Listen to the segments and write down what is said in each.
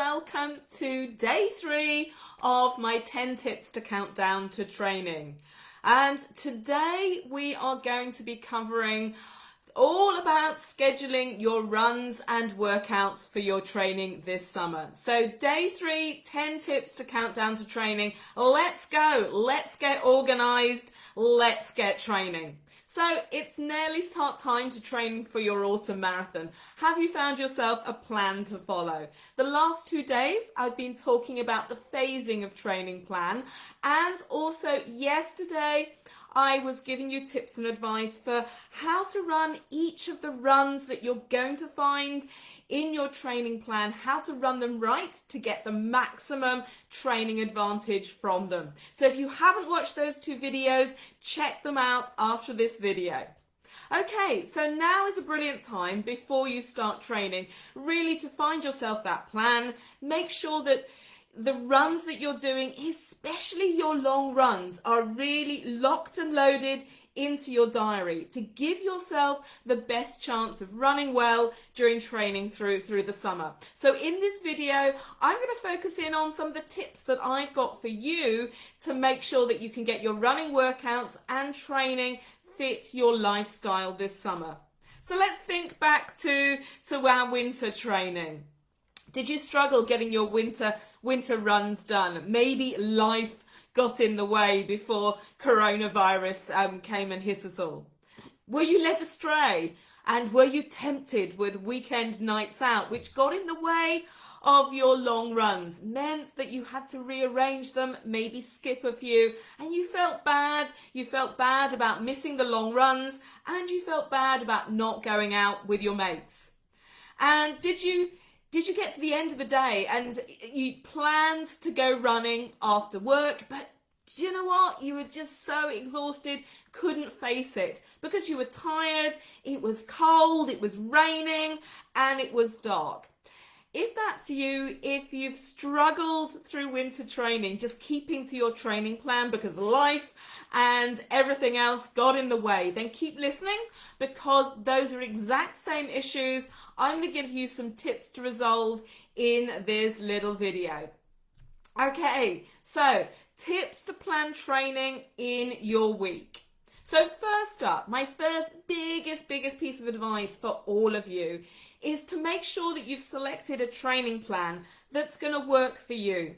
welcome to day 3 of my 10 tips to count down to training. And today we are going to be covering all about scheduling your runs and workouts for your training this summer. So day 3, 10 tips to count down to training. Let's go. Let's get organized. Let's get training. So it's nearly start time to train for your autumn marathon. Have you found yourself a plan to follow? The last 2 days I've been talking about the phasing of training plan, and also yesterday I was giving you tips and advice for how to run each of the runs that you're going to find in your training plan, how to run them right to get the maximum training advantage from them. So if you haven't watched those 2 videos, check them out after this video. Okay, so now is a brilliant time before you start training, really to find yourself that plan. Make sure that the runs that you're doing, especially your long runs, are really locked and loaded into your diary to give yourself the best chance of running well during training through the summer. So in this video, I'm going to focus in on some of the tips that I've got for you to make sure that you can get your running workouts and training fit your lifestyle this summer. So let's think back to our winter training. Did you struggle getting your winter runs done? Maybe life got in the way before coronavirus came and hit us all. Were you led astray? And were you tempted with weekend nights out, which got in the way of your long runs, meant that you had to rearrange them, maybe skip a few, and you felt bad? You felt bad about missing the long runs, and you felt bad about not going out with your mates. And did you get to the end of the day and you planned to go running after work, but you know what? You were just so exhausted, couldn't face it because you were tired, it was cold, it was raining, and it was dark. If that's you, if you've struggled through winter training, just keeping to your training plan because life and everything else got in the way, then keep listening because those are exact same issues I'm going to give you some tips to resolve in this little video. Okay, so tips to plan training in your week. So first up, my first biggest piece of advice for all of you is to make sure that you've selected a training plan that's going to work for you.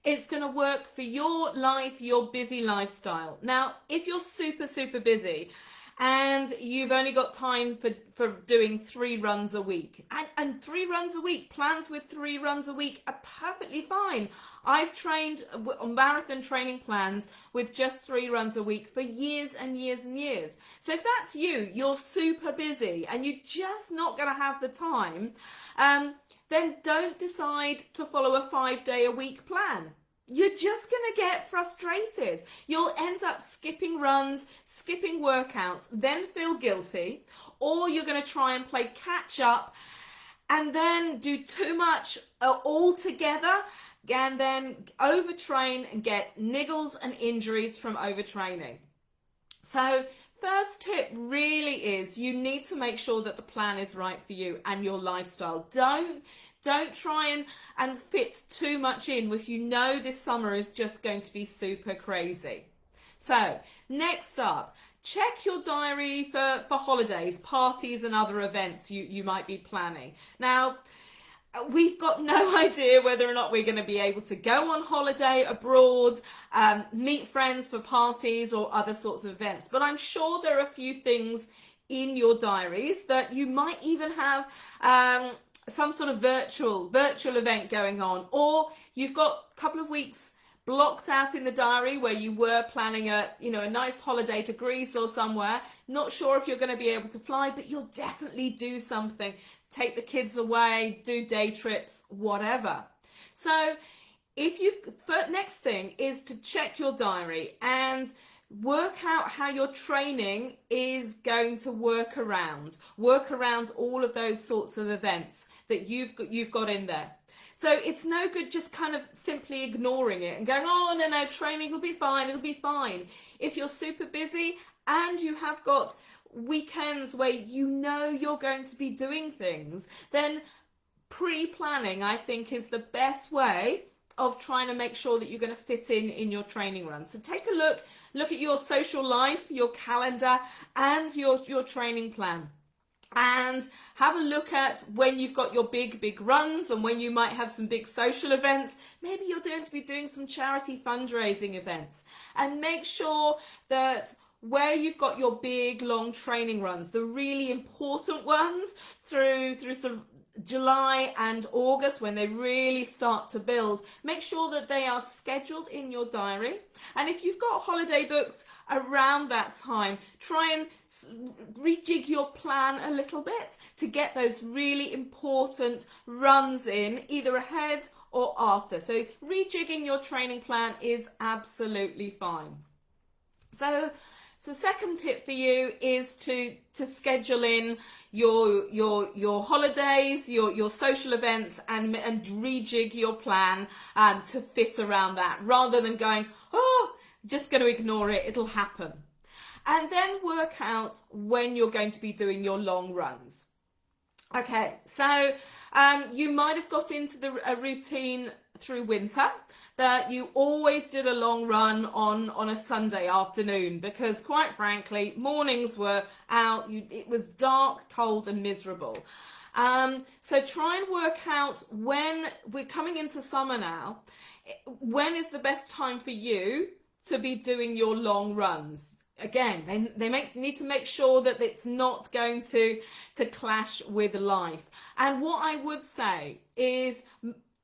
It's going to work for your life, your busy lifestyle. Now, if you're super busy and you've only got time for doing 3 runs a week, and 3 runs a week, plans with 3 runs a week are perfectly fine. I've trained on marathon training plans with just 3 runs a week for years and years and years. So if that's you, you're super busy and you're just not going to have the time, then don't decide to follow a 5-day-a-week plan. You're just going to get frustrated. You'll end up skipping runs, skipping workouts, then feel guilty, or you're going to try and play catch up and then do too much all together and then overtrain and get niggles and injuries from overtraining. So first tip really is you need to make sure that the plan is right for you and your lifestyle. Don't try and fit too much in if you know this summer is just going to be super crazy. So next up, check your diary for holidays, parties and other events you might be planning. Now, we've got no idea whether or not we're going to be able to go on holiday abroad, meet friends for parties or other sorts of events. But I'm sure there are a few things in your diaries that you might even have some sort of virtual event going on, or you've got a couple of weeks blocked out in the diary where you were planning a nice holiday to Greece or somewhere. Not sure if you're going to be able to fly, but you'll definitely do something. Take the kids away, do day trips, whatever. So next thing is to check your diary and work out how your training is going to work around all of those sorts of events that you've got in there. So it's no good just kind of simply ignoring it and going, oh, no, training will be fine, it'll be fine. If you're super busy and you have got weekends where you know you're going to be doing things, then pre-planning, I think, is the best way of trying to make sure that you're going to fit in your training run. So take a look at your social life, your calendar, and your training plan. And have a look at when you've got your big runs and when you might have some big social events. Maybe you're going to be doing some charity fundraising events. And make sure that where you've got your big long training runs, the really important ones through sort of July and August, when they really start to build, make sure that they are scheduled in your diary. And if you've got holiday booked around that time, try and rejig your plan a little bit to get those really important runs in, either ahead or after. So rejigging your training plan is absolutely fine. So second tip for you is to schedule in your holidays, your social events, and rejig your plan to fit around that, rather than going, oh, just going to ignore it, it'll happen. And then work out when you're going to be doing your long runs. Okay, so you might have got into a routine through winter that you always did a long run on a Sunday afternoon, because quite frankly, mornings were out, it was dark, cold and miserable. So try and work out, when we're coming into summer now, when is the best time for you to be doing your long runs. Again, they need to make sure that it's not going to clash with life. And what I would say is,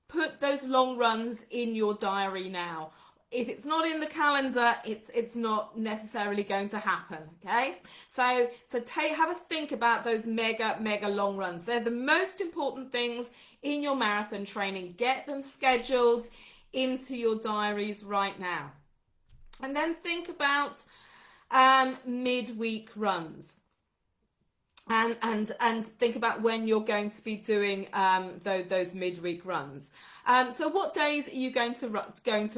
put those long runs in your diary now. If it's not in the calendar, it's not necessarily going to happen. Okay, so have a think about those mega long runs. They're the most important things in your marathon training. Get them scheduled into your diaries right now. And then think about midweek runs. And think about when you're going to be doing those midweek runs. So what days are you going to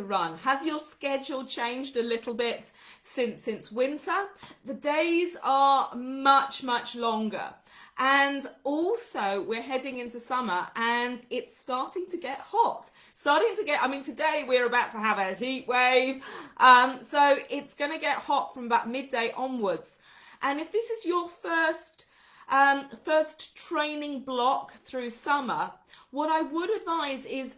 run? Has your schedule changed a little bit since winter? The days are much longer. And also we're heading into summer and it's starting to get hot. Today we're about to have a heat wave. So it's going to get hot from about midday onwards. And if this is your first training block through summer, what I would advise is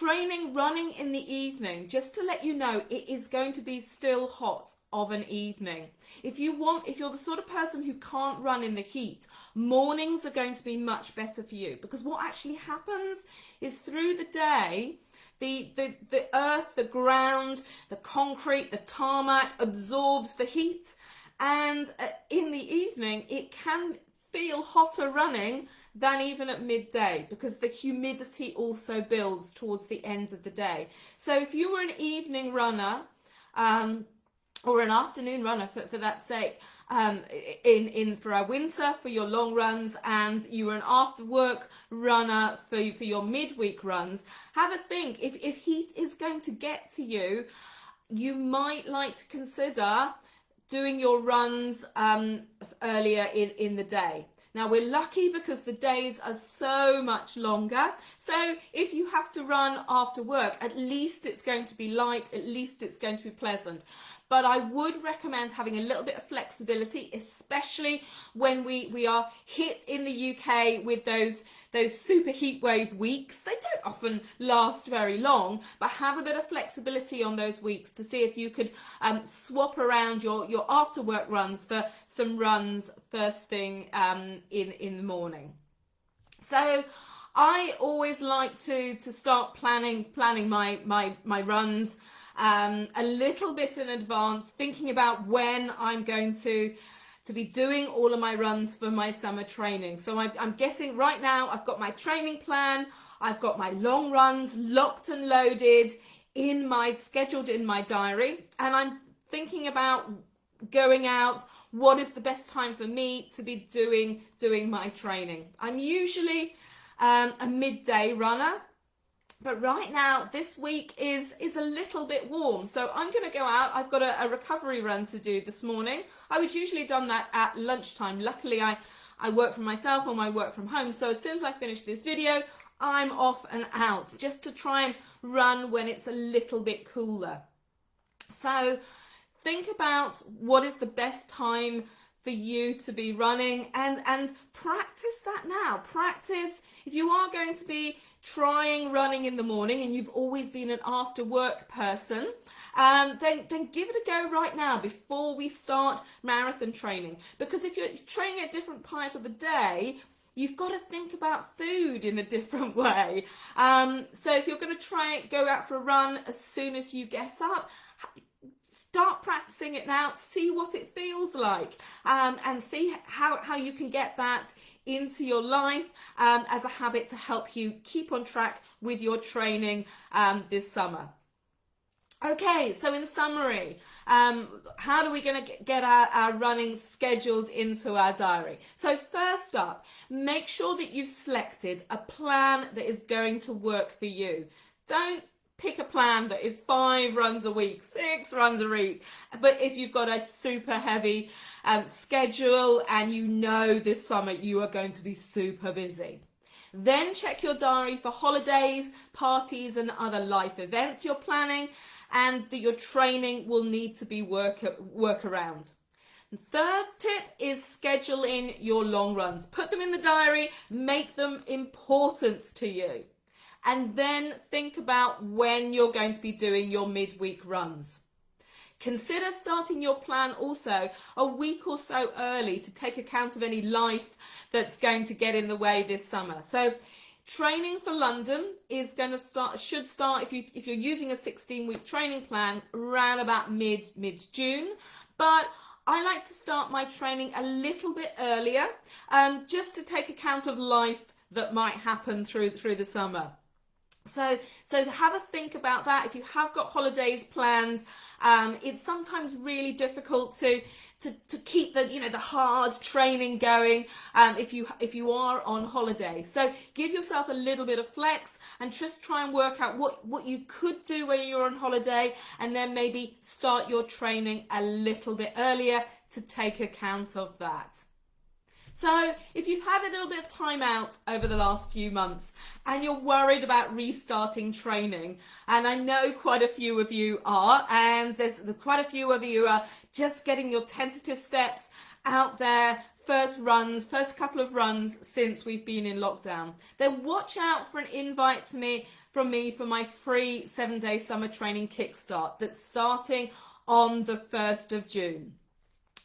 running in the evening, just to let you know it is going to be still hot of an evening. If you're the sort of person who can't run in the heat, mornings are going to be much better for you, because what actually happens is through the day, the earth, the ground, the concrete, the tarmac absorbs the heat. And in the evening, it can feel hotter running than even at midday, because the humidity also builds towards the end of the day. So if you were an evening runner, or an afternoon runner for that sake, for our winter, for your long runs, and you were an after work runner for your midweek runs, have a think. If heat is going to get to you, you might like to consider doing your runs earlier in the day. Now we're lucky because the days are so much longer. So if you have to run after work, at least it's going to be light, at least it's going to be pleasant. But I would recommend having a little bit of flexibility, especially when we are hit in the UK with those super heat wave weeks. They don't often last very long, but have a bit of flexibility on those weeks to see if you could swap around your after work runs for some runs first thing in the morning. So I always like to start planning my runs a little bit in advance, thinking about when I'm going to be doing all of my runs for my summer training. So I'm getting, right now, I've got my training plan, I've got my long runs locked and loaded scheduled in my diary, and I'm thinking about going out, what is the best time for me to be doing my training. I'm usually a midday runner, but right now, this week is a little bit warm. So I'm going to go out. I've got a recovery run to do this morning. I would usually have done that at lunchtime. Luckily, I work from myself or I work from home. So as soon as I finish this video, I'm off and out just to try and run when it's a little bit cooler. So think about what is the best time for you to be running, and practice that now. Practice, if you are going to be trying running in the morning and you've always been an after work person, then give it a go right now before we start marathon training. Because if you're training at a different part of the day, you've got to think about food in a different way. So if you're going to go out for a run as soon as you get up, start practicing it now, see what it feels like, and see how you can get that into your life as a habit to help you keep on track with your training this summer. Okay, so in summary, how are we going to get our running scheduled into our diary? So first up, make sure that you've selected a plan that is going to work for you. Don't pick a plan that is 5 runs a week, 6 runs a week. But if you've got a super heavy schedule and you know this summer you are going to be super busy, then check your diary for holidays, parties and other life events you're planning, and that your training will need to be work around. The third tip is schedule in your long runs. Put them in the diary, make them important to you. And then think about when you're going to be doing your midweek runs. Consider starting your plan also a week or so early to take account of any life that's going to get in the way this summer. So training for London should start if you're using a 16-week training plan around about mid-June. But I like to start my training a little bit earlier, just to take account of life that might happen through the summer. So have a think about that. If you have got holidays planned, it's sometimes really difficult to keep the hard training going if you are on holiday. So give yourself a little bit of flex and just try and work out what you could do when you're on holiday, and then maybe start your training a little bit earlier to take account of that. So if you've had a little bit of time out over the last few months and you're worried about restarting training, and I know quite a few of you are, and there's quite a few of you are just getting your tentative steps out there, first couple of runs since we've been in lockdown, then watch out for an invite from me for my free 7-day summer training kickstart that's starting on the 1st of June.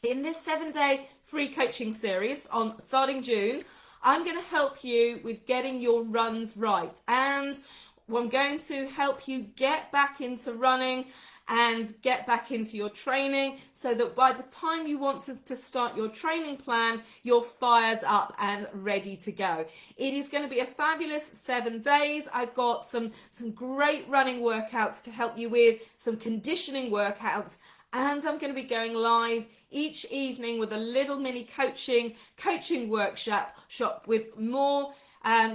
In this 7-day free coaching series starting June, I'm going to help you with getting your runs right, and I'm going to help you get back into running and get back into your training so that by the time you want to start your training plan, you're fired up and ready to go. It is going to be a fabulous 7 days. I've got some great running workouts to help you with, some conditioning workouts, and I'm going to be going live each evening with a little mini coaching workshop with more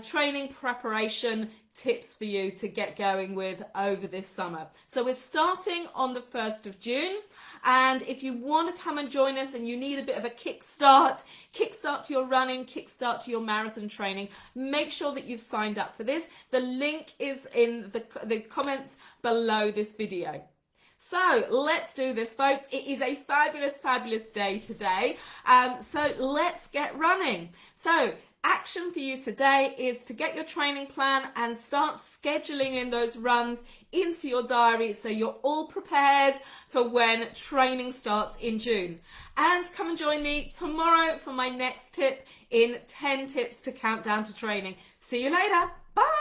training preparation tips for you to get going with over this summer. So we're starting on the 1st of June, and if you want to come and join us and you need a bit of a kickstart to your running, kickstart to your marathon training, make sure that you've signed up for this. The link is in the comments below this video. So let's do this, folks. It is a fabulous, fabulous day today. So let's get running. So action for you today is to get your training plan and start scheduling in those runs into your diary so you're all prepared for when training starts in June. And come and join me tomorrow for my next tip in 10 tips to count down to training. See you later. Bye.